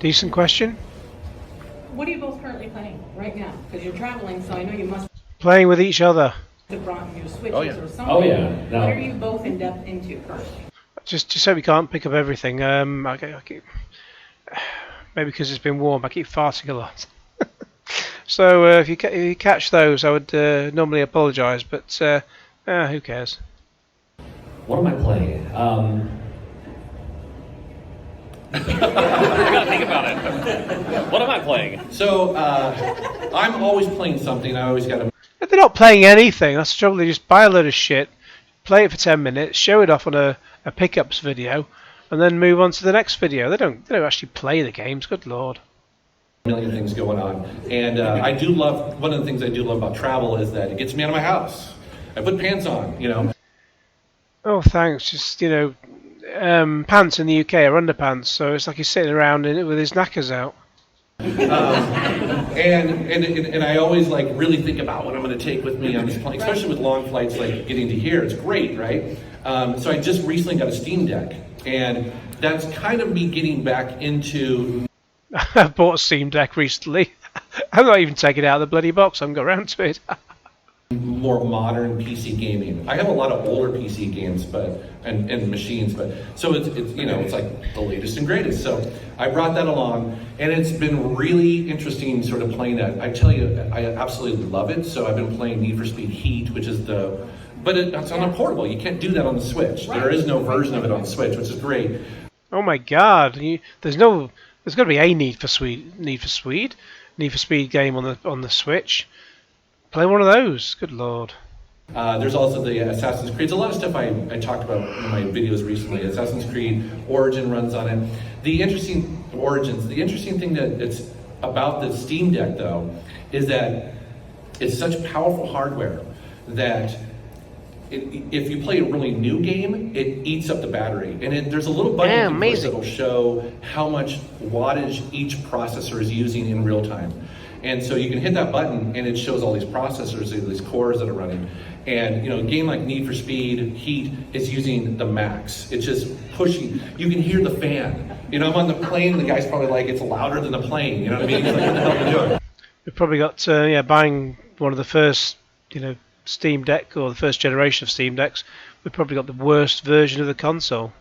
Decent question. What are you both currently playing right now? Because you're traveling, so I know you must Playing with each other. have brought new Switches or something. Oh yeah. No. What are you both in depth into currently? Just so we can't pick up everything. I keep, maybe because it's been warm, I keep farting a lot. So if you catch those, I would normally apologise, but who cares? What am I playing? I gotta think about it. What am I playing? So, I'm always playing something. I always gotta. They're not playing anything. That's the trouble. They just buy a load of shit, play it for 10 minutes, show it off on a pickups video, and then move on to the next video. They don't actually play the games. Good lord. A million things going on, and I do love. One of the things I do love about travel is that it gets me out of my house. I put pants on, you know. Oh, thanks. Just pants in the UK are underpants, so it's like he's sitting around in it with his knackers out. And I always like really think about what I'm going to take with me on this plane, especially with long flights like getting to here. It's great, right? So I just recently got a Steam Deck, and that's kind of me getting back into. I bought a Steam Deck recently. I'm not even taking it out of the bloody box. I haven't got around to it. More modern PC gaming. I have a lot of older PC games, and machines, but so it's it's like the latest and greatest. So I brought that along, and it's been really interesting sort of playing that. I tell you, I absolutely love it. So I've been playing Need for Speed Heat, which is but it's on a portable. You can't do that on the Switch. There is no version of it on the Switch, which is great. Oh my God! There's got to be a Need for Speed game on the Switch. Play one of those. Good lord. There's also the Assassin's Creed. There's a lot of stuff I talked about in my videos recently. Assassin's Creed Origin runs on it. The interesting thing that it's about the Steam Deck though is that it's such powerful hardware that if you play a really new game, it eats up the battery. And there's a little button that will show how much wattage each processor is using in real time. And so you can hit that button and it shows all these processors, these cores that are running. And a game like Need for Speed Heat is using the max. It's just pushing. You can hear the fan. I'm on the plane, the guy's probably like, it's louder than the plane. You know what I mean? It's like, what the hell are you doing? We've probably got, buying one of the first, Steam Deck or the first generation of Steam Decks. We've probably got the worst version of the console.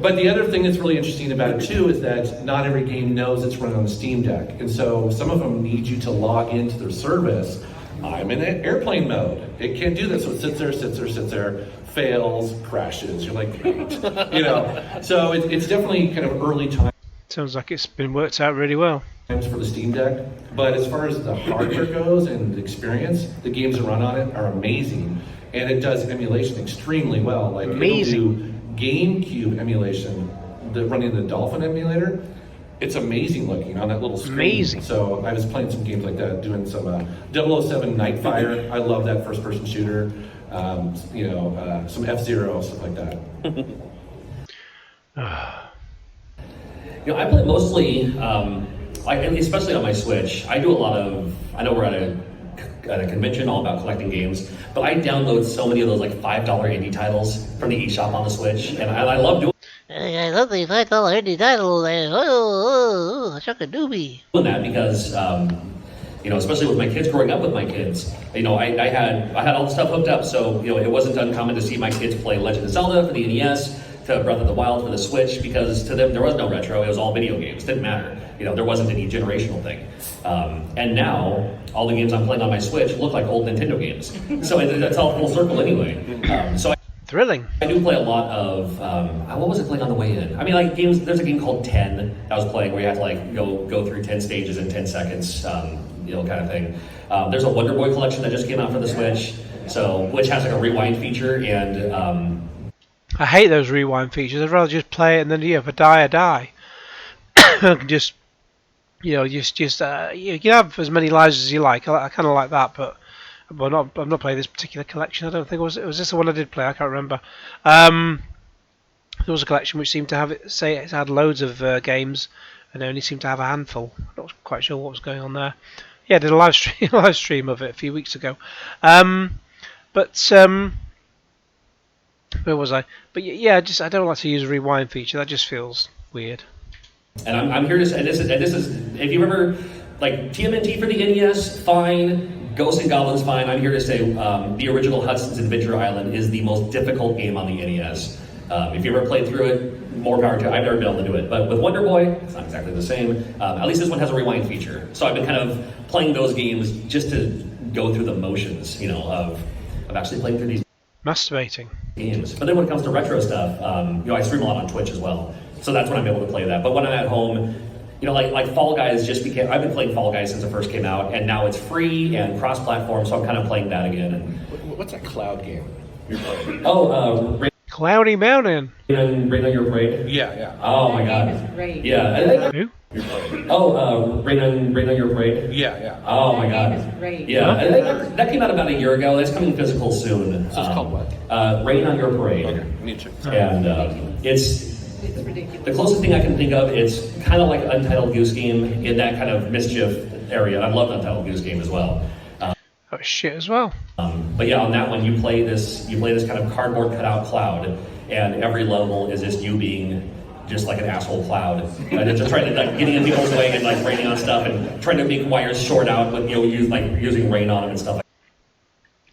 But the other thing that's really interesting about it too is that not every game knows it's running on the Steam Deck. And so some of them need you to log into their service. I'm in airplane mode. It can't do that. So it sits there, fails, crashes. You're like, great. So it's definitely kind of early time. Sounds like it's been worked out really well. For the Steam Deck. But as far as the hardware goes and the experience, the games that run on it are amazing. And it does emulation extremely well. Like amazing. It'll do GameCube emulation, running the Dolphin emulator. It's amazing looking on that little screen. Amazing. So I was playing some games like that, doing some 007 Nightfire. I love that first-person shooter. Some F-Zero, stuff like that. I play mostly, especially on my Switch. I do a lot of. I know we're at a convention all about collecting games, but I download so many of those like $5 indie titles from the eShop on the Switch, and I love doing. I love the $5 indie title. Suck a doobie. Doing that because, especially with my kids, growing up with my kids, I had all the stuff hooked up, so it wasn't uncommon to see my kids play Legend of Zelda for the NES, to Breath of the Wild for the Switch, because to them there was no retro, it was all video games, didn't matter. There wasn't any generational thing. And now, all the games I'm playing on my Switch look like old Nintendo games. So that's all full circle anyway. Thrilling. I do play a lot of, what was I playing on the way in? I mean, like games, there's a game called 10 I was playing where you have to go through 10 stages in 10 seconds, kind of thing. There's a Wonder Boy collection that just came out for the Switch, which has like a rewind feature, and I hate those rewind features. I'd rather just play it and then if I die, I die. just you can have as many lives as you like. I kind of like that, but I'm not playing this particular collection. I don't think was this the one I did play. I can't remember. There was a collection which seemed to have it had loads of games, and it only seemed to have a handful. I'm not quite sure what was going on there. Yeah, I did a live stream of it a few weeks ago. Where was I? But yeah, I don't like to use a rewind feature. That just feels weird. And I'm here to say, and this is, if you remember, like TMNT for the NES, fine. Ghosts and Goblins, fine. I'm here to say the original Hudson's Adventure Island is the most difficult game on the NES. If you ever played through it, more power to you. I've never been able to do it. But with Wonder Boy, it's not exactly the same. At least this one has a rewind feature. So I've been kind of playing those games just to go through the motions, of actually playing through these Masturbating. games. But then when it comes to retro stuff, I stream a lot on Twitch as well. So that's when I'm able to play that. But when I'm at home, like Fall Guys just became, I've been playing Fall Guys since it first came out, and now it's free and cross-platform, so I'm kind of playing that again. And What's that cloud game you're playing? Cloudy Mountain. Rain on Your Parade? Yeah. Oh my god. That game is great. Yeah. Who? You're playing. Rain on Your Parade? Yeah. Oh my That god. game is great. Yeah, and that came out about a year ago. It's coming physical soon. So it's called what? Rain on Your Parade. Okay, I need to check this out. And it's It's ridiculous. the closest thing I can think of. It's kind of like Untitled Goose Game in that kind of mischief area. I love Untitled Goose Game as well. Oh shit as well. But yeah, on that one, you play this kind of cardboard cutout cloud, and every level is just you being just like an asshole cloud, and it's just trying to like getting in people's way and like raining on stuff and trying to make wires short out, but using rain on them and stuff like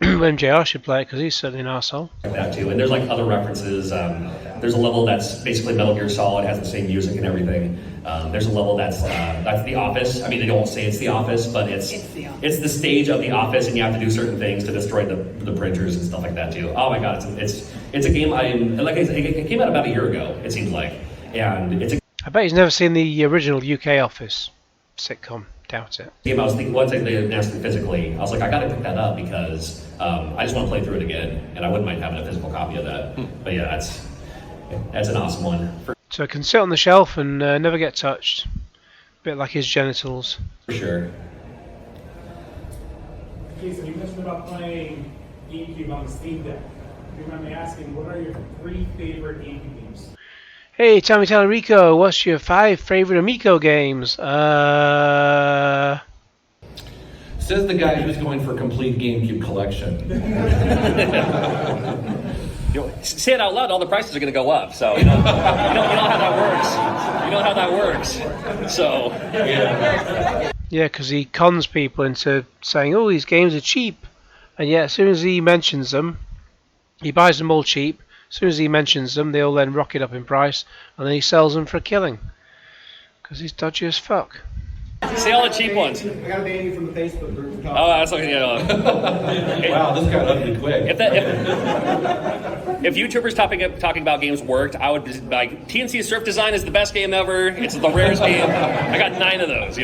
MJR should play it because he's certainly an arsehole. that too. And there's like other references. There's a level that's basically Metal Gear Solid, has the same music and everything. There's a level that's The Office. I mean, they don't say it's The Office, but it's the stage of The Office, and you have to do certain things to destroy the printers and stuff like that too. Oh my god, it's a game it came out about a year ago. It seems like, and it's a I bet he's never seen the original UK Office sitcom. Doubt it. game I was thinking once they announced it physically, I was like, I gotta pick that up because I just want to play through it again, and I wouldn't mind having a physical copy of that. But yeah, that's an awesome one So it can sit on the shelf and never get touched. Bit like his genitals. for sure. Jason, you mentioned about playing GameCube on the Steam Deck. If you mind me asking, what are your 3 favorite GameCube games? Hey, Tommy Tallarico, what's your 5 favorite Amico games? Says the guy who's going for complete GameCube collection. Say it out loud, all the prices are going to go up. So you know how that works. You know how that works. So Yeah, because he cons people into saying, oh, these games are cheap. And yet, as soon as he mentions them, he buys them all cheap. As soon as he mentions them, they all then rocket up in price. And then he sells them for a killing. Because he's dodgy as fuck. say all the cheap ones. I got to ban you from the Facebook group. Oh, that's okay. Wow, this got ugly quick. If YouTubers talking about games worked, I would be like, TNC Surf Design is the best game ever. It's the rarest game. I got 9 of those.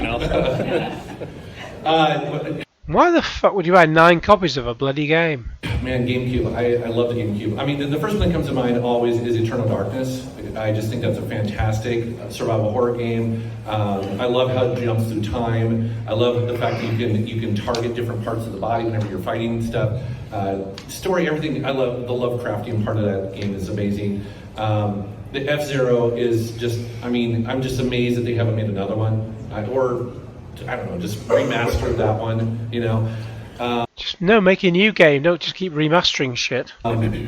Why the fuck would you buy 9 copies of a bloody game? Man, GameCube, I love the GameCube. I mean, the first one that comes to mind always is Eternal Darkness. I just think that's a fantastic survival horror game. I love how it jumps through time. I love the fact that you can target different parts of the body whenever you're fighting stuff. Story, everything. I love the Lovecraftian part of that game is amazing. The F-Zero is just, I mean, I'm just amazed that they haven't made another one. Or, I don't know, just remastered that one, Just make a new game. Don't just keep remastering shit.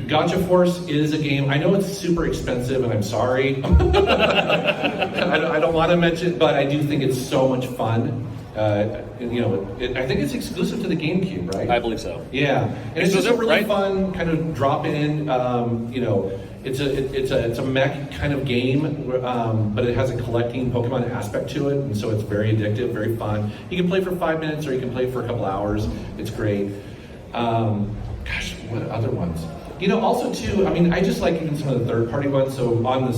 Gotcha Force is a game. I know it's super expensive, and I'm sorry. I don't want to mention it, but I do think it's so much fun. I think it's exclusive to the GameCube, right? I believe so. Yeah, and it's just a really fun kind of drop in. It's a mech kind of game, but it has a collecting Pokemon aspect to it, and so it's very addictive, very fun. You can play for 5 minutes, or you can play for a couple hours. It's great. Gosh, what other ones? Also too. I mean, I just like even some of the third-party ones. So on the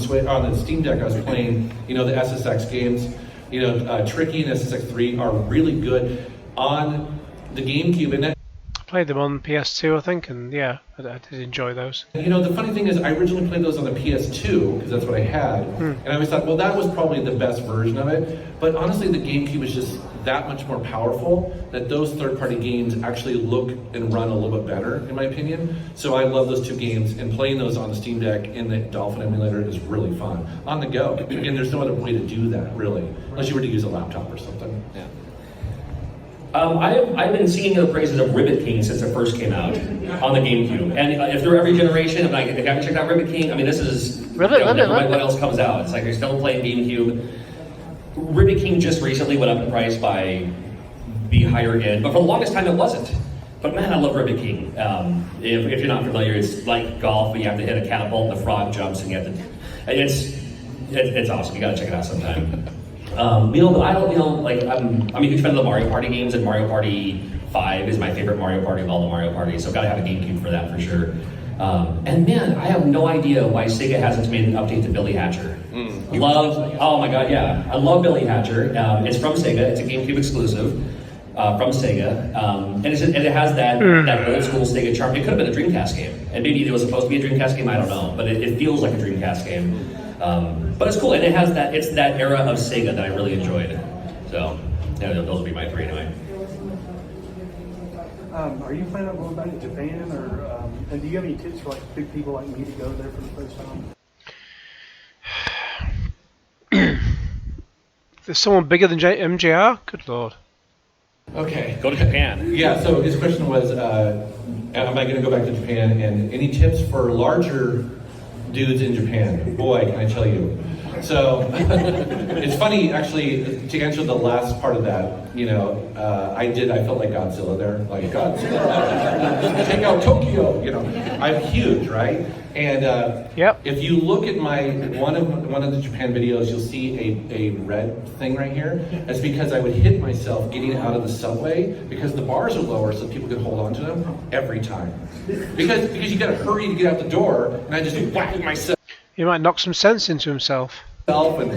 Steam Deck, I was playing, the SSX games. Tricky and SSX3 are really good on the GameCube, and Played them on PS2, I think, and yeah, I did enjoy those. the funny thing is, I originally played those on the PS2 because that's what I had, and I always thought, well, that was probably the best version of it. But honestly, the GameCube is just that much more powerful that those third-party games actually look and run a little bit better, in my opinion. So I love those 2 games, and playing those on the Steam Deck in the Dolphin emulator is really fun. On the go. Again, there's no other way to do that, really, unless you were to use a laptop or something. Yeah. I've been singing the praises of Ribbit King since it first came out on the GameCube, and if through every generation, if you haven't checked out Ribbit King, I mean, this is Ribbit. what else comes out. It's like you're still playing GameCube. Ruby King just recently went up in price by the higher end, but for the longest time it wasn't. But man, I love Ruby King. If you're not familiar, it's like golf, but you have to hit a catapult, and the frog jumps, and you have to. And it's awesome. You gotta check it out sometime. But I don't, like I'm a huge fan of the Mario Party games, and Mario Party 5 is my favorite Mario Party of all the Mario Parties. So gotta have a GameCube for that for sure. And man, I have no idea why Sega hasn't made an update to Billy Hatcher. Oh my god, yeah. I love Billy Hatcher. It's from Sega, it's a GameCube exclusive from Sega. And it has that old school Sega charm. It could have been a Dreamcast game. And maybe it was supposed to be a Dreamcast game, I don't know. But it feels like a Dreamcast game. But it's cool, and it's that era of Sega that I really enjoyed. So, yeah, those would be my 3 anyway. Are you planning on going back to Japan, or and do you have any tips for like big people like me to go there for the first time? There's someone bigger than MJR? Good lord. Okay. Go to Japan. Yeah, so his question was, am I going to go back to Japan? And any tips for larger dudes in Japan? Boy, can I tell you. So, it's funny, actually, to answer the last part of that, I felt like Godzilla there. Like, Godzilla, take out Tokyo, I'm huge, right? And if you look at one of the Japan videos, you'll see a red thing right here. That's because I would hit myself getting out of the subway because the bars are lower so people could hold on to them every time. Because you gotta hurry to get out the door, and I just whack myself. He might knock some sense into himself. And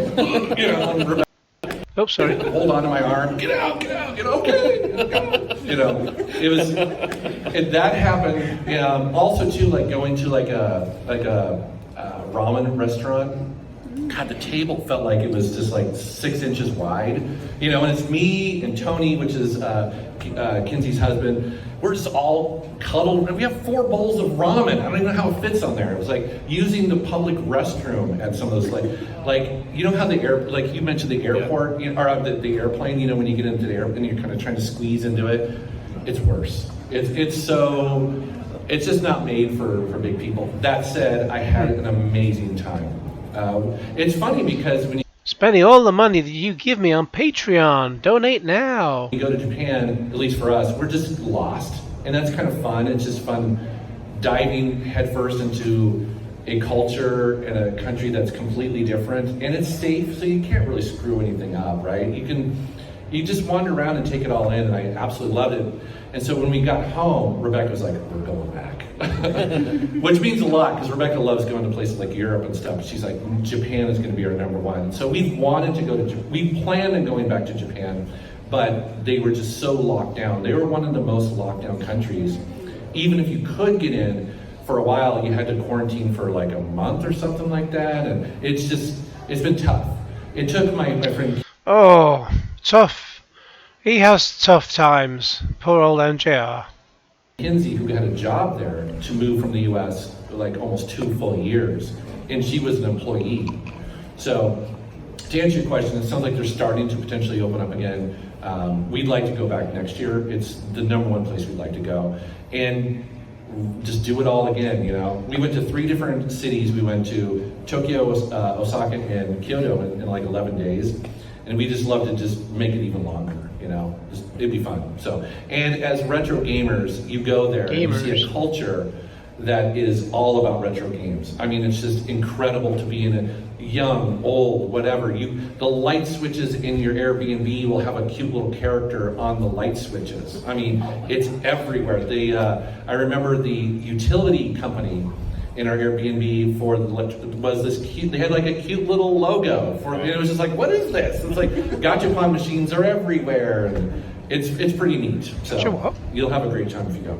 Oh, sorry. hold on to my arm, get out, okay. It was, and that happened. Also too, like going to like a ramen restaurant. God, the table felt like it was just like 6 inches wide. And it's me and Tony, which is Kinsey's husband. We're just all cuddled, and we have 4 bowls of ramen. I don't even know how it fits on there. It was like using the public restroom at some of those, like how like you mentioned the airport, or the airplane. When you get into the airplane, and you're kind of trying to squeeze into it. It's worse. It's just not made for big people. That said, I had an amazing time. It's funny because when you Spending all the money that you give me on Patreon. Donate now. go to Japan, at least for us, we're just lost. And that's kind of fun. It's just fun diving headfirst into a culture and a country that's completely different. And it's safe, so you can't really screw anything up, right? You just wander around and take it all in, and I absolutely loved it. And so when we got home, Rebecca was like, we're going back. Which means a lot, because Rebecca loves going to places like Europe and stuff. She's like, Japan is going to be our #1. So we wanted to go to Japan. We planned on going back to Japan, but they were just so locked down. They were one of the most locked down countries. Even if you could get in for a while, you had to quarantine for like a month or something like that. And it's been tough. It took my friend... Oh, tough. He has tough times. Poor old MJR. Kinsey, who had a job there, to move from the U.S. like almost 2 full years, and she was an employee. So, to answer your question, it sounds like they're starting to potentially open up again. We'd like to go back next year. It's the #1 place we'd like to go, and just do it all again. We went to 3 different cities. We went to Tokyo, Osaka, and Kyoto in like 11 days, and we just love to just make it even longer. It'd be fun. So, and as retro gamers, you go there and you see a culture that is all about retro games. I mean, it's just incredible to be in a young, old, whatever. The light switches in your Airbnb will have a cute little character on the light switches. I mean, it's everywhere. I remember the utility company in our Airbnb was this cute. They had like a cute little logo for it. It was just like, what is this? It's like gachapon machines are everywhere, and it's pretty neat. So Sure. You'll have a great time if you go.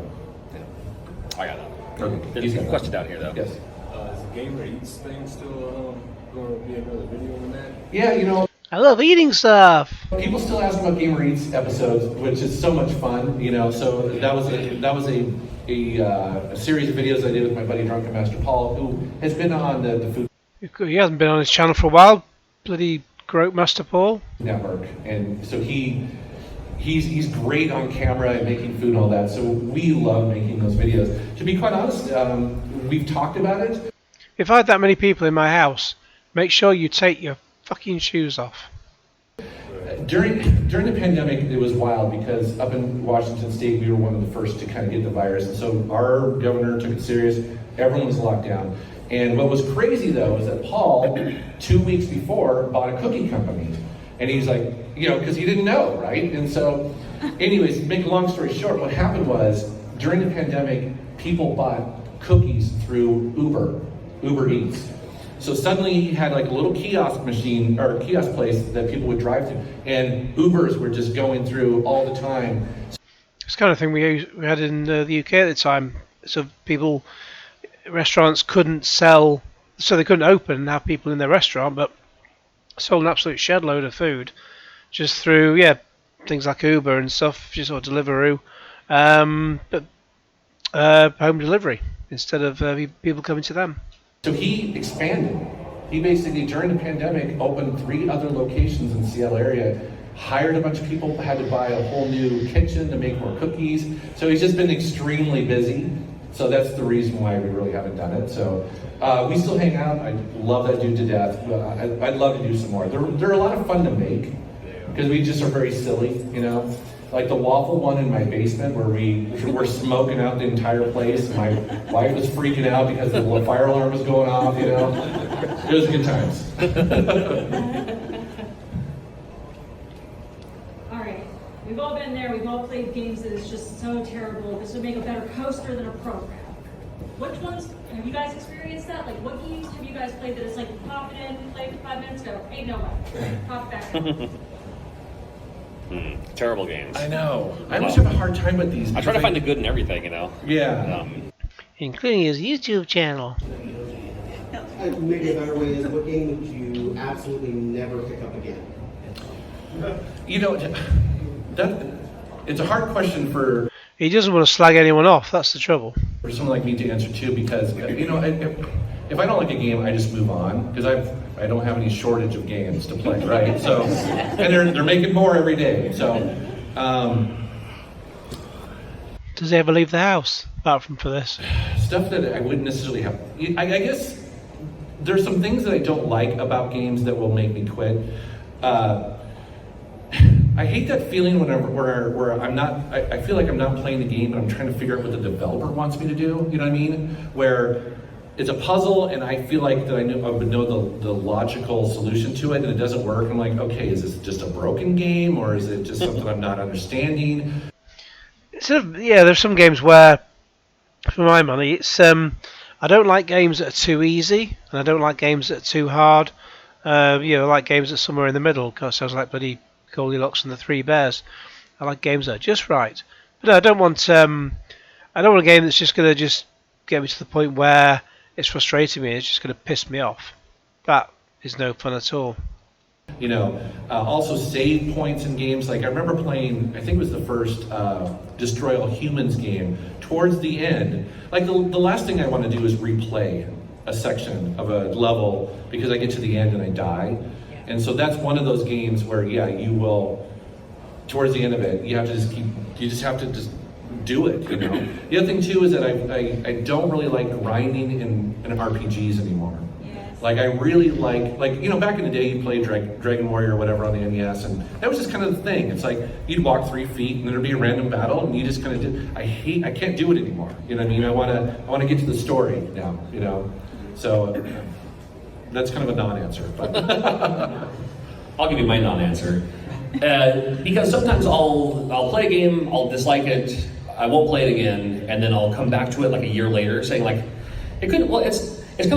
I got it. Okay. There's a question down here though. Yes. Is the Gamer Eats thing still going to be another video on that? Yeah, I love eating stuff. people still ask about Gamer Eats episodes, which is so much fun. So that was a series of videos I did with my buddy Drunken Master Paul, who has been on the Food He hasn't been on his channel for a while. Bloody Groat Master Paul. Network, and so he's great on camera and making food and all that. So we love making those videos. To be quite honest, we've talked about it. If I had that many people in my house, make sure you take your fucking shoes off. during the pandemic, it was wild because up in Washington State, we were one of the first to kind of get the virus, and so our governor took it serious. Everyone was locked down. And what was crazy though is that Paul, 2 weeks before, bought a cookie company, and he's like, you know, because he didn't know, right? And so, anyways, make a long story short, what happened was during the pandemic, people bought cookies through Uber Eats. So suddenly he had like a little kiosk machine or kiosk place that people would drive to, and Ubers were just going through all the time. It's the kind of thing we had in the UK at the time. So restaurants couldn't sell, so they couldn't open and have people in their restaurant, but sold an absolute shed load of food just through things like Uber and stuff, just or Deliveroo, but home delivery instead of people coming to them. So he expanded. He basically, during the pandemic, opened 3 other locations in the Seattle area, hired a bunch of people, had to buy a whole new kitchen to make more cookies. So he's just been extremely busy. So that's the reason why we really haven't done it. So we still hang out. I love that dude to death. I'd love to do some more. They're a lot of fun to make because we just are very silly, you know. Like the waffle one in my basement where we were smoking out the entire place. My wife was freaking out because the fire alarm was going off, you know. It was good times. All right, we've all been there. We've all played games that is just so terrible. This would make a better coaster than a program. Which ones have you guys experienced that? Like, what games have you guys played that is like you pop it in, play for 5 minutes, go, ain't no way, pop it back in. Terrible games. I know. I always have a hard time with these. I try to find the good in everything, you know. Yeah. Including his YouTube channel. Maybe a better way is, what game would you absolutely never pick up again? You know, it's a hard question for He doesn't want to slag anyone off, that's the trouble. someone like me to answer too, because, you know, if I don't like a game, I just move on, because I don't have any shortage of games to play, right? So, and they're making more every day. So, does he ever leave the house apart from for this? stuff that I wouldn't necessarily have. I guess there's some things that I don't like about games that will make me quit. I hate that feeling where I'm not. I feel like I'm not playing the game, but I'm trying to figure out what the developer wants me to do. You know what I mean? Where it's a puzzle, and I feel like that I would know the logical solution to it, and it doesn't work. I'm like, okay, is this just a broken game, or is it just something I'm not understanding? There's some games where, for my money, it's I don't like games that are too easy, and I don't like games that are too hard. I like games that are somewhere in the middle. Because sounds like bloody Goldilocks and the Three Bears. I like games that are just right. But no, I don't want a game that's just going to just get me to the point where it's frustrating me. It's just going to piss me off. That is no fun at all. You know, also save points in games. Like I remember playing, I think it was the first Destroy All Humans game. Towards the end, like the last thing I want to do is replay a section of a level because I get to the end and I die. And so that's one of those games where, you will, towards the end of it, you just have to do it, you know. The other thing too is that I don't really like grinding in RPGs anymore. Yes. Like I really like, back in the day you played Dragon Warrior or whatever on the NES, and that was just kind of the thing. It's like you'd walk 3 feet and there'd be a random battle and you just kind of did. I can't do it anymore. You know what I mean? I want to get to the story now, you know. So that's kind of a non-answer, but I'll give you my non-answer. Because sometimes I'll play a game, I'll dislike it, I won't play it again, and then I'll come back to it like a year later saying like, it's kind of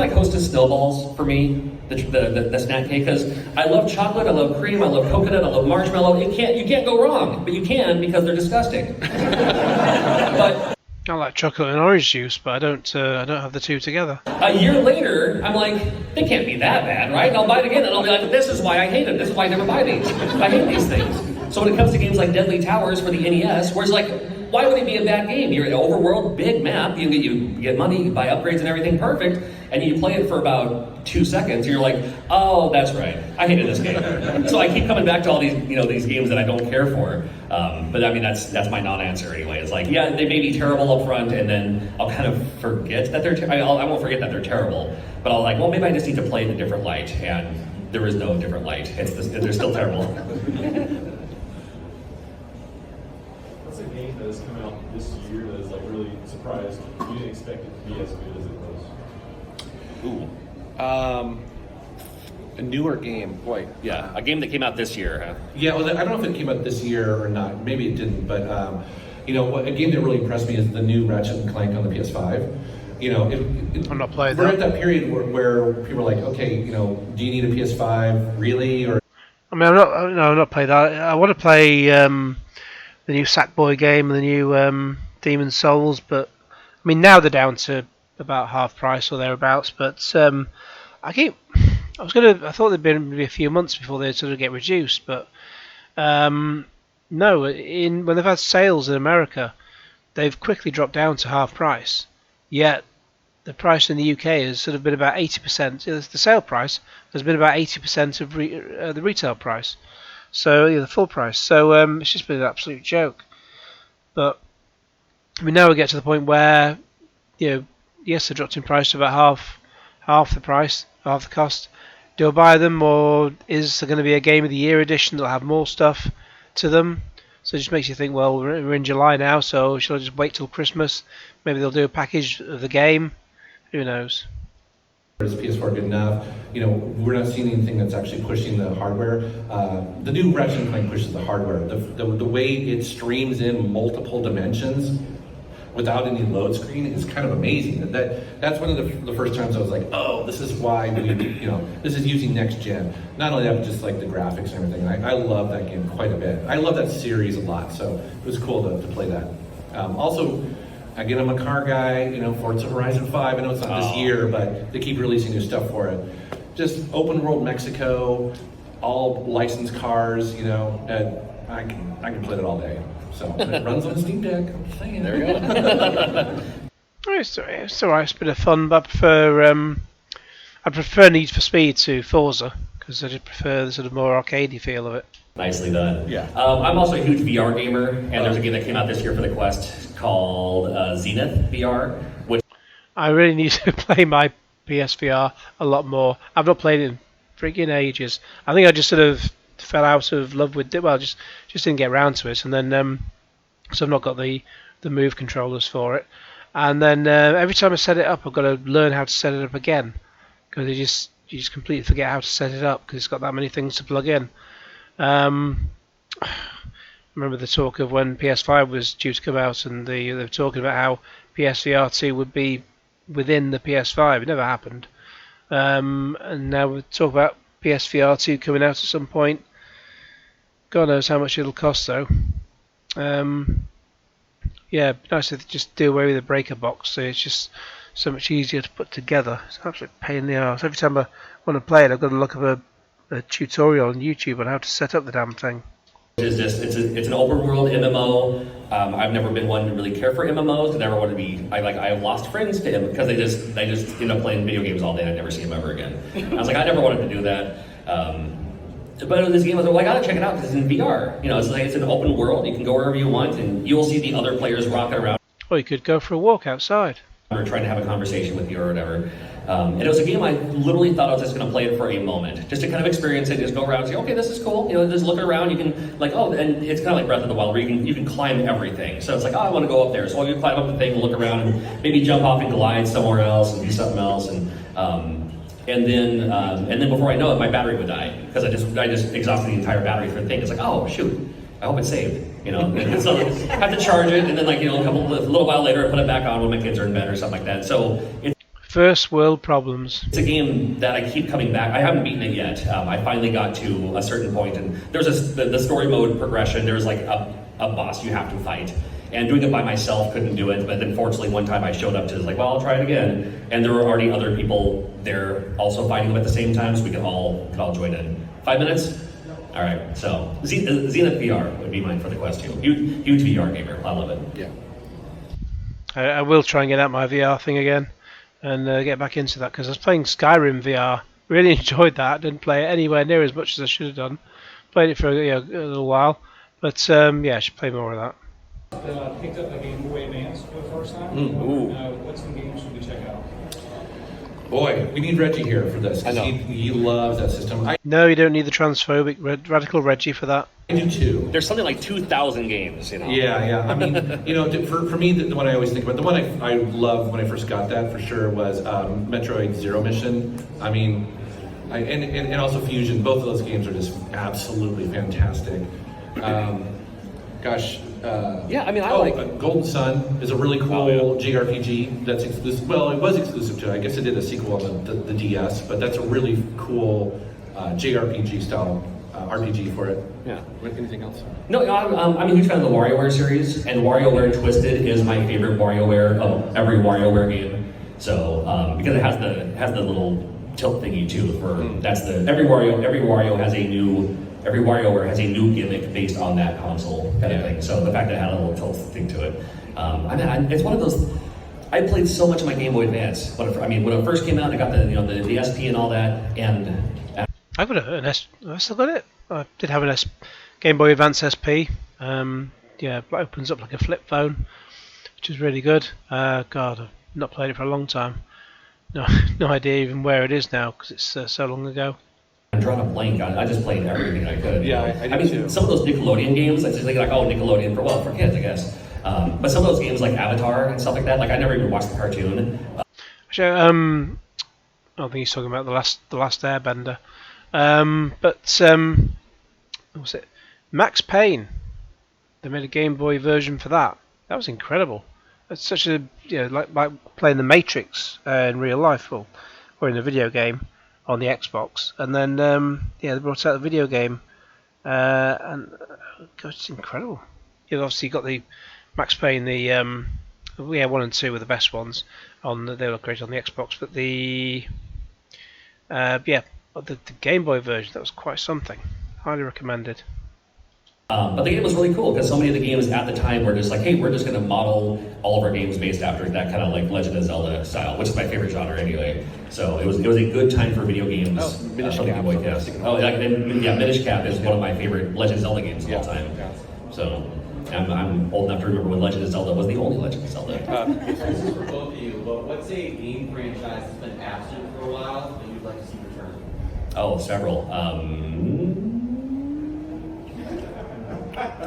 like Hostess Snowballs for me, the snack cake, because I love chocolate, I love cream, I love coconut, I love marshmallow. You can't go wrong, but you can because they're disgusting. But I like chocolate and orange juice, but I don't have the two together. a year later, I'm like, they can't be that bad, right? And I'll buy it again, and I'll be like, this is why I hate it. This is why I never buy these. I hate these things. So when it comes to games like Deadly Towers for the NES, where it's like, why would it be a bad game? You're an overworld, big map, you get money, you buy upgrades and everything perfect, and you play it for about 2 seconds, and you're like, oh, that's right, I hated this game. So I keep coming back to all these games that I don't care for. But I mean, that's my non-answer anyway. It's like, yeah, they may be terrible up front, and then I'll kind of forget that I won't forget that they're terrible, but I'll like, well, maybe I just need to play in a different light, and there is no different light. They're still terrible. What's a game that has come out this year that has like really surprised you? You didn't expect it to be as good as it was. Ooh. A newer game, boy. Yeah, a game that came out this year. Huh? Yeah, well, I don't know if it came out this year or not. Maybe it didn't, but a game that really impressed me is the new Ratchet and Clank on the PS5. I'm not playing we're that. at that period where people are like, okay, do you need a PS5 really? Or I mean, I'm not playing that. I want to play the new Sackboy game and the new Demon Souls, but I mean now they're down to about half price or thereabouts. But I thought they'd been maybe a few months before they sort of get reduced, but no. When they've had sales in America, they've quickly dropped down to half price. Yet the price in the UK has sort of been about 80%. The sale price has been about 80% of the retail price, so the full price. So it's just been an absolute joke. But I mean, now we get to the point where yes, they dropped in price to about half the price, half the cost. Do I buy them, or is there going to be a Game of the Year edition that'll have more stuff to them? So it just makes you think, well, we're in July now, so shall I just wait till Christmas? Maybe they'll do a package of the game. Who knows? is PS4 good enough? We're not seeing anything that's actually pushing the hardware. The new Ratchet and Clank pushes the hardware. The way it streams in multiple dimensions without any load screen is kind of amazing. That's one of the first times I was like, oh, this is why this is using next gen. Not only that, but just like the graphics and everything. I love that game quite a bit. I love that series a lot, so it was cool to play that. Also, again, I'm a car guy, Forza Horizon 5, I know it's not this year, but they keep releasing new stuff for it. Just open world Mexico, all licensed cars, and I can play it all day. So it runs on the Steam Deck. I'm saying. There you go. It's alright. It's a bit of fun, but I prefer Need for Speed to Forza because I just prefer the sort of more arcadey feel of it. Nicely done. Yeah. I'm also a huge VR gamer, and there's a game that came out this year for the Quest called Zenith VR, which I really need to play my PSVR a lot more. I've not played it in freaking ages. I think I just sort of fell out of love with it. Well, just didn't get around to it, and then so I've not got the Move controllers for it. And then every time I set it up, I've got to learn how to set it up again because you just completely forget how to set it up because it's got that many things to plug in. I remember the talk of when PS5 was due to come out, and they were talking about how PSVR 2 would be within the PS5. It never happened. And now we talk about PSVR 2 coming out at some point. God knows how much it'll cost though. Yeah, nice to just do away with the breaker box, so it's just so much easier to put together. It's an absolute pain in the arse. Every time I want to play it, I've got to look up a tutorial on YouTube on how to set up the damn thing. is just it's an open world MMO. I've never been one to really care for MMOs. I never want to be. I've lost friends to him because they just end up playing video games all day and I never see them ever again. I was like, I never wanted to do that. But this game, I was like, well, I gotta check it out because it's in VR. It's an open world. You can go wherever you want, and you'll see the other players rocking around. Or you could go for a walk outside. Or trying to have a conversation with you or whatever. And it was a game I literally thought I was just going to play it for a moment, just to kind of experience it, just go around and say, okay, this is cool. Just look around. You can and it's kind of like Breath of the Wild, where you can climb everything. So it's like, oh, I want to go up there. So you climb up the thing, look around, and maybe jump off and glide somewhere else and do something else. And then before I know it, my battery would die because I just exhausted the entire battery for the thing. It's like, oh shoot, I hope it's saved. And so I have to charge it, and then a little while later, I put it back on when my kids are in bed or something like that. So it's first world problems. It's a game that I keep coming back. I haven't beaten it yet. I finally got to a certain point, and there's the story mode progression. There's like a boss you have to fight. And doing it by myself couldn't do it, but then fortunately one time I showed up to like, well, I'll try it again. And there were already other people there also fighting them at the same time, so we could all join in. 5 minutes? All right, so Zenith VR would be mine for the Quest 2. Huge VR gamer, I love it. Yeah. I will try and get out my VR thing again and get back into that because I was playing Skyrim VR. Really enjoyed that. Didn't play it anywhere near as much as I should have done. Played it for a little while, but I should play more of that. Picked up a Game Boy Advance for the first time. Ooh. What some games should we check out? Boy, we need Reggie here for this, because he loves that system. I No, you don't need the transphobic radical Reggie for that. do too. There's something like 2,000 games, you know. Yeah. I mean, you know, for me, the one I always think about, the one I loved when I first got that for sure was Metroid Zero Mission. I mean, and also Fusion. Both of those games are just absolutely fantastic. Yeah, I mean, I like Golden Sun is a really cool JRPG that's exclusive. Well, it was exclusive to. I guess it did a sequel on the DS, but that's a really cool JRPG style RPG for it. Yeah. Anything else? No, I'm a huge fan of the WarioWare series, and WarioWare Twisted is my favorite WarioWare of every WarioWare game. So because it has the little tilt thingy too. Every WarioWare has a new gimmick based on that console kind of thing. So the fact that it had a little tilt thing to it, it's one of those. I played so much of my Game Boy Advance. When it first came out, I got the SP and all that, and I've got an S. I still got it. I did have an Game Boy Advance SP. Yeah, it opens up like a flip phone, which is really good. God, I've not played it for a long time. No idea even where it is now because it's so long ago. I'm drawing a blank. I just played everything I could. Yeah, I did too. Some of those Nickelodeon games, I just think like, oh, Nickelodeon for kids, I guess. But some of those games like Avatar and stuff like that, like I never even watched the cartoon. Actually, I think he's talking about the last Airbender. What was it? Max Payne. They made a Game Boy version for that. That was incredible. It's such a like playing the Matrix in real life, or in a video game on the Xbox, and then they brought out the video game, and God, it's incredible. You've obviously got the Max Payne, the 1 and 2 were the best ones they were great on the Xbox, but the Game Boy version, that was quite something. Highly recommended. But the game was really cool because so many of the games at the time were just like, hey, we're just going to model all of our games based after that kind of like Legend of Zelda style, which is my favorite genre anyway. So it was a good time for video games. Minish Cap. Minish Cap is one of my favorite Legend of Zelda games of all time. Yeah. So I'm old enough to remember when Legend of Zelda was the only Legend of Zelda. This is for both of you, but what's a game franchise that's been absent for a while that you'd like to see return? Oh, several.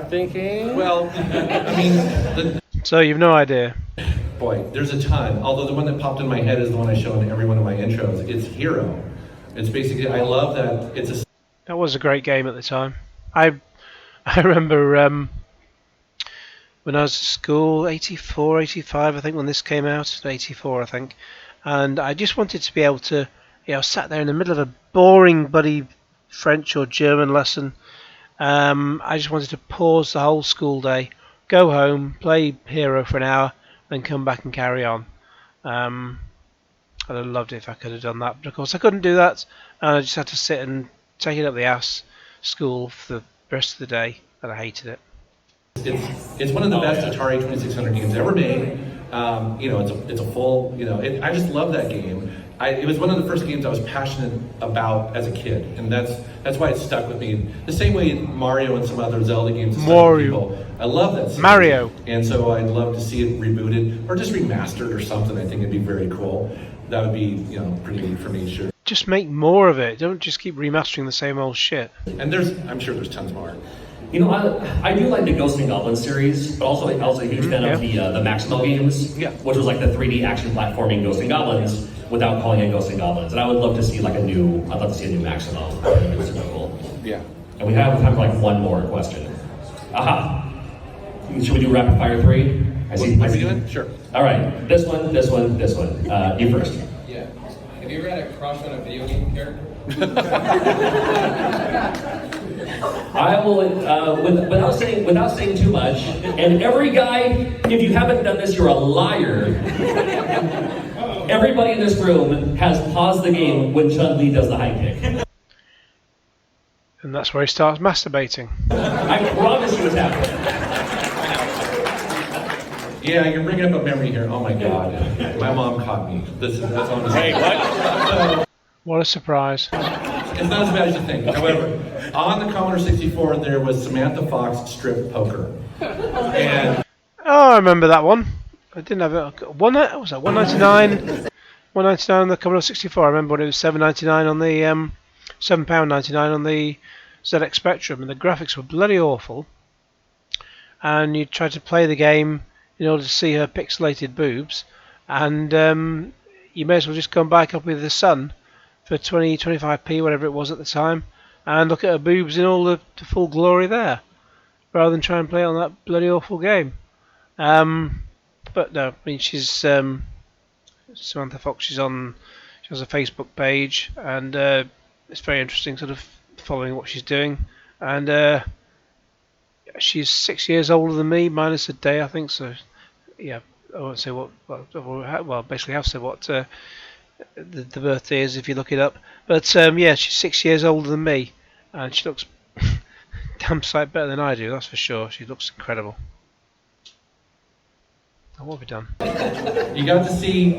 Thinking. Well, I mean, So you've no idea. boy, there's a ton. Although the one that popped in my head is the one I show in every one of my intros. It's Hero. It's basically, I love that. That was a great game at the time. I remember when I was at school, 84, 85, I think, when this came out, 84, I think, and I just wanted to be able to, sat there in the middle of a boring bloody French or German lesson. I just wanted to pause the whole school day, go home, play Hero for an hour, then come back and carry on. I'd have loved it if I could have done that, but of course I couldn't do that, and I just had to sit and take it up the ass, school, for the rest of the day, and I hated it. It's one of the best Atari 2600 games ever made. It's a full. I just love that game. It was one of the first games I was passionate about as a kid, and that's why it stuck with me. The same way Mario and some other Zelda games. Mario. I love that series. Mario. And so I'd love to see it rebooted or just remastered or something. I think it'd be very cool. That would be pretty neat for me, sure. Just make more of it. Don't just keep remastering the same old shit. And I'm sure there's tons more. I do like the Ghosts and Goblins series, but also a huge fan of the Maximo games, which was like the 3D action platforming Ghosts and Goblins without calling it Ghosts and Goblins. And I would love to see I'd love to see a new Maximo. I think it was super cool. Yeah. And we have time for one more question. Aha. Should we do rapid fire 3? What are we doing? Sure. All right. This one. You first. Yeah. Have you ever had a crush on a video game character? I will, without saying too much, and every guy, if you haven't done this, you're a liar. Everybody in this room has paused the game when Chun-Li does the high kick. And that's where he starts masturbating. I promise you it's happening. Yeah, you're bringing up a memory here. Oh my God, my mom caught me. That's all I'm saying. Hey, what? What a surprise. It's not as bad as you think. However, on the Commodore 64, there was Samantha Fox strip poker. And I remember that one. I didn't have it. Was that 199? £1.99 on the Commodore 64. I remember when it was £7.99 on the £7.99 on the ZX Spectrum, and the graphics were bloody awful. And you tried to play the game in order to see her pixelated boobs, and you may as well just go and buy a copy of The Sun for 25p, whatever it was at the time, and look at her boobs in all the full glory there, rather than try and play on that bloody awful game. But no, I mean, she's Samantha Fox. She has a Facebook page, and it's very interesting, sort of following what she's doing. And she's 6 years older than me, minus a day, I think. So yeah, I won't say what. Well, basically, I've said what the birthday is if you look it up. But yeah, she's 6 years older than me, and she looks damn sight better than I do. That's for sure. She looks incredible. What have we done? You got to see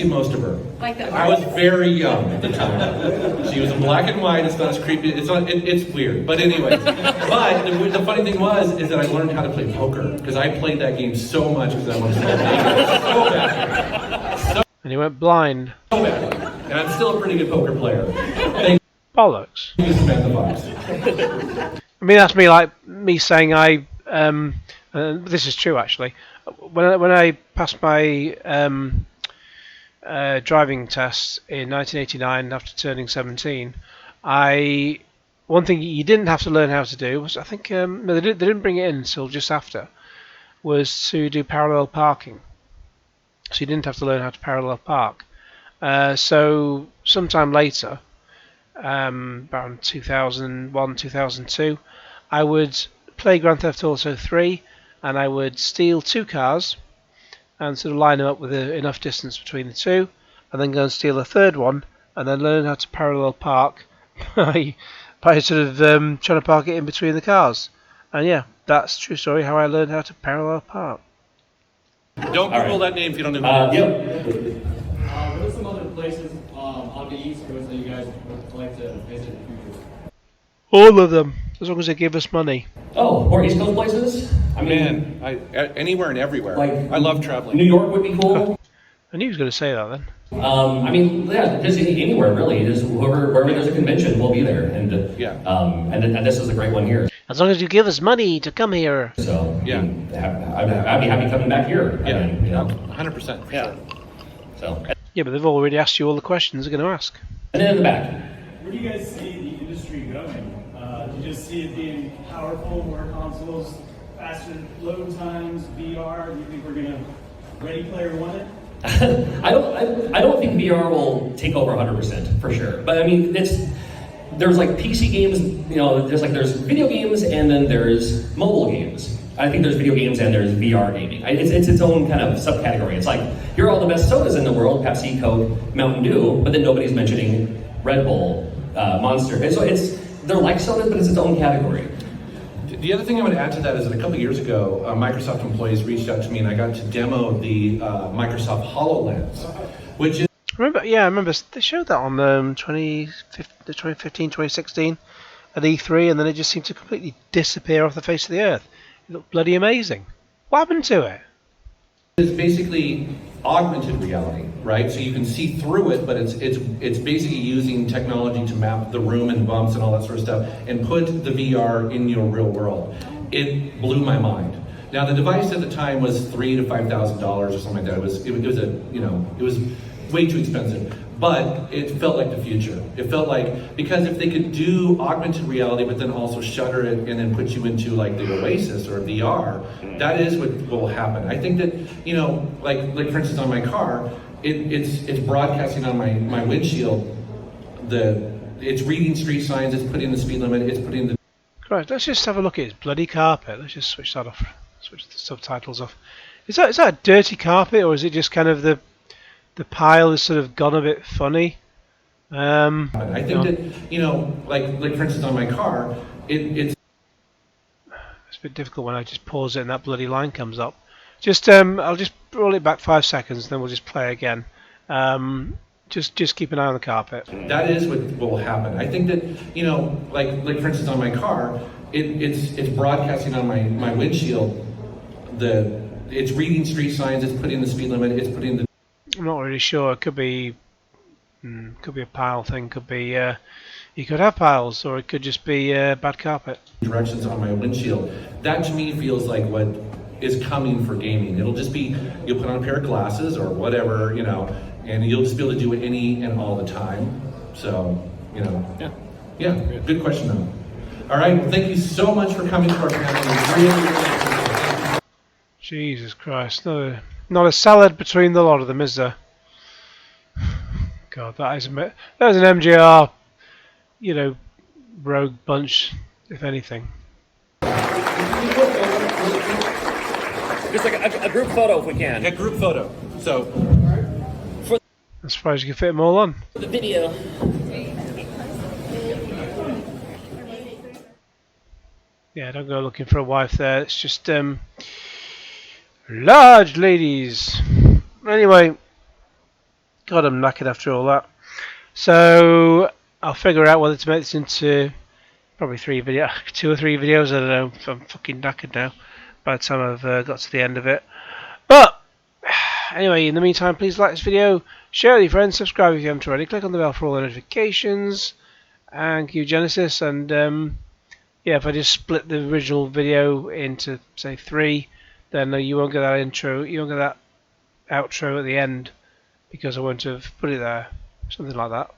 most of her. Like that. I was very young at the time. She was in black and white. It's not as creepy. It's weird. But anyway. But the funny thing is that I learned how to play poker because I played that game so much because I wanted to play so bad. And he went blind. So bad. And I'm still a pretty good poker player. Bollocks. Thank you, Samantha Fox. I mean, that's me saying this is true actually. When I passed my driving test in 1989 after turning 17, one thing you didn't have to learn how to do was, I think no, they didn't bring it in until just after, was to do parallel parking. So you didn't have to learn how to parallel park. So sometime later, around 2001, 2002, I would play Grand Theft Auto 3, and I would steal two cars and sort of line them up with enough distance between the two, and then go and steal a third one, and then learn how to parallel park by sort of trying to park it in between the cars. And yeah, that's a true story how I learned how to parallel park. Don't Google that name if you don't know. Yep. What are some other places on the East Coast that you guys would like to visit in the future? All of them, as long as they give us money. Oh, more East Coast places? I mean, Anywhere and everywhere. Like, I love traveling. New York would be cool. I knew he was going to say that then. I mean, yeah, just anywhere really. Just wherever there's a convention, we'll be there. And and this is a great one here. As long as you give us money to come here. So yeah, I'd be happy coming back here. Yeah, I mean, 100%. Yeah. So. Yeah, but they've already asked you all the questions they're going to ask. And then in the back. Where do you guys see the industry going? Do you just see it being powerful, more consoles, faster load times, VR? Do you think we're gonna Ready Player One it? I don't think VR will take over 100% for sure. But I mean, there's like PC games, there's video games and then there's mobile games. I think there's video games and there's VR gaming. It's its own kind of subcategory. It's like, here are all the best sodas in the world, Pepsi, Coke, Mountain Dew, but then nobody's mentioning Red Bull, Monster. And so they're like sodas, but it's its own category. The other thing I would add to that is that a couple of years ago, Microsoft employees reached out to me and I got to demo the Microsoft HoloLens, which is... I remember they showed that on 2015, 2016 at E3, and then it just seemed to completely disappear off the face of the earth. It looked bloody amazing. What happened to it? It's basically augmented reality, right? So you can see through it, but it's basically using technology to map the room and bumps and all that sort of stuff and put the VR in your real world. It blew my mind. Now the device at the time was $3,000 to $5,000 or something like that. It was way too expensive, but it felt like the future. It felt like, because if they could do augmented reality, but then also shutter it and then put you into like the Oasis or VR, that is what will happen. I think that, like for instance on my car, it's broadcasting on my windshield. It's reading street signs, it's putting the speed limit, it's putting the... Right, let's just have a look at his bloody carpet. Let's just switch that off, switch the subtitles off. Is that a dirty carpet, or is it just kind of the pile has sort of gone a bit funny? I think that, like for instance on my car, it's a bit difficult when I just pause it and that bloody line comes up. I'll just roll it back 5 seconds, then we'll just play again. Just keep an eye on the carpet. That is what will happen. I think that, like for instance on my car, it's broadcasting on my windshield. It's reading street signs, it's putting the speed limit, it's putting the... I'm not really sure. It could be a pile thing. Could be you could have piles, or it could just be bad carpet. Directions on my windshield. That to me feels like what is coming for gaming. It'll just be, you'll put on a pair of glasses or whatever, you know, and you'll just be able to do it any and all the time. So, you know, yeah, good question though. All right, well, thank you so much for coming to our panel. We really appreciate it. Jesus Christ, not a salad between the lot of them, is there? God, that is an MJR, you know, rogue bunch, if anything. Just like a group photo if we can. A group photo. So, I'm surprised you can fit them all on. the video. Yeah, don't go looking for a wife there. It's just large ladies. Anyway, God, I'm knackered after all that. So I'll figure out whether to make this into probably 2 or 3 videos. I don't know. I'm fucking knackered now by the time I've got to the end of it. But anyway, in the meantime, please like this video, share with your friends, subscribe if you haven't already, click on the bell for all the notifications, and cue Genesis. And yeah, if I just split the original video into say 3, then you won't get that intro, you won't get that outro at the end because I won't have put it there, something like that.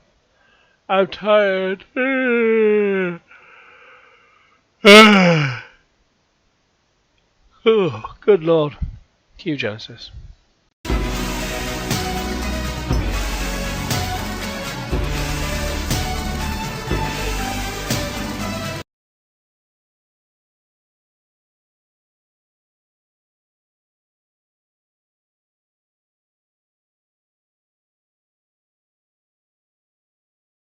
I'm tired. Oh, good lord. Cue Genesis.